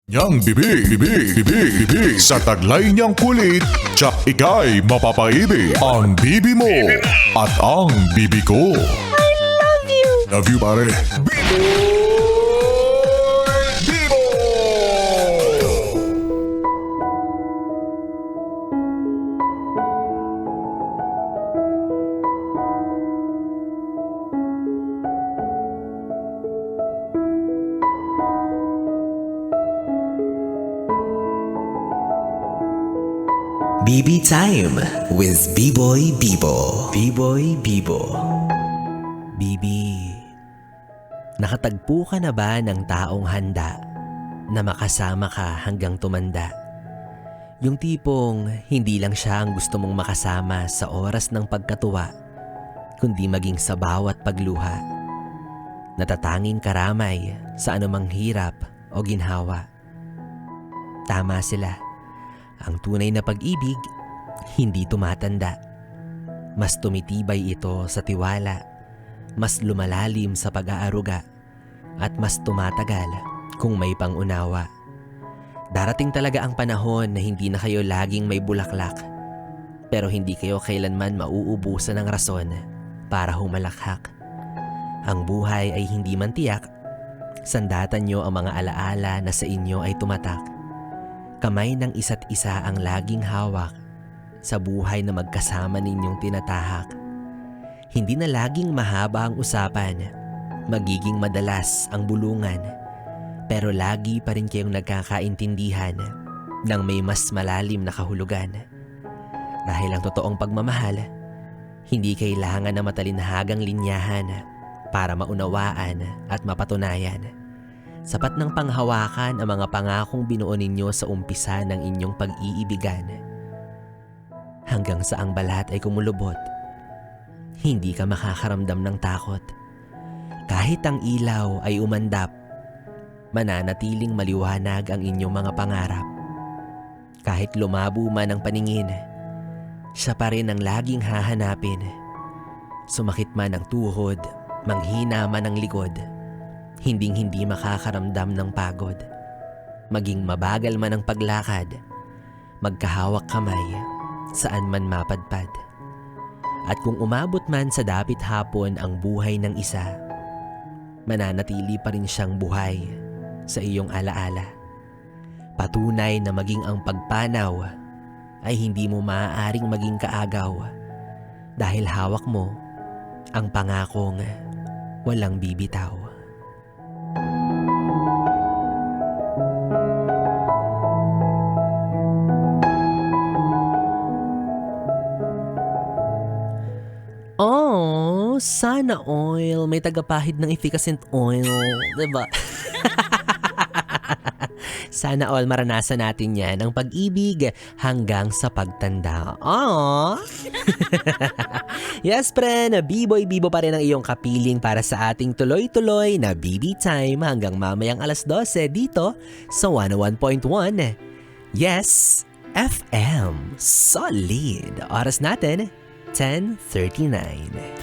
Niyang bibi, sa taglay niyang kulit, tsak ika'y mapapaibig. Ang bibi mo at ang bibi ko. I love you! Love you, pare. Bibo! BB Time with B-Boy Bibo. B-Boy Bibo. Bibi, nakatagpo ka na ba ng taong handa na makasama ka hanggang tumanda? Yung tipong hindi lang siya ang gusto mong makasama sa oras ng pagkatuwa, kundi maging sa bawat pagluha. Natatanging karamay sa anumang hirap o ginhawa. Tama sila. Ang tunay na pag-ibig, hindi tumatanda. Mas tumitibay ito sa tiwala, mas lumalalim sa pag-aaruga, at mas tumatagal kung may pangunawa. Darating talaga ang panahon na hindi na kayo laging may bulaklak, pero hindi kayo kailanman mauubusan ng rason para humalakhak. Ang buhay ay hindi man tiyak, sandatan nyo ang mga alaala na sa inyo ay tumatak. Kamay ng isa't isa ang laging hawak sa buhay na magkasama ninyong tinatahak. Hindi na laging mahaba ang usapan, magiging madalas ang bulungan, pero lagi pa rin kayong nagkakaintindihan ng may mas malalim na kahulugan. Dahil ang totoong pagmamahal, hindi kailangan na matalinhagang linyahan para maunawaan at mapatunayan. Sapat ng panghawakan ang mga pangakong binuo ninyo sa umpisa ng inyong pag-iibigan. Hanggang sa ang balat ay kumulubot, hindi ka makakaramdam ng takot. Kahit ang ilaw ay umandap, mananatiling maliwanag ang inyong mga pangarap. Kahit lumabo man ang paningin, siya pa rin ang laging hahanapin. Sumakit man ang tuhod, manghina man ang likod, hinding-hindi makakaramdam ng pagod. Maging mabagal man ang paglakad, magkahawak kamay saan man mapadpad. At kung umabot man sa dapit hapon ang buhay ng isa, mananatili pa rin siyang buhay sa iyong alaala. Patunay na maging ang pagpanaw ay hindi mo maaaring maging kaagaw, dahil hawak mo ang pangakong walang bibitaw. Oh, sana oil. May tagapahid ng efficacent oil. Diba? Sana all maranasan natin yan, ang pag-ibig hanggang sa pagtanda. Aww! Yes, pre, na B-Boy Bibo pa rin ang iyong kapiling para sa ating tuloy-tuloy na BB Time hanggang mamayang alas 12 dito sa 101.1. Yes, FM. Solid. Oras natin, 10:39.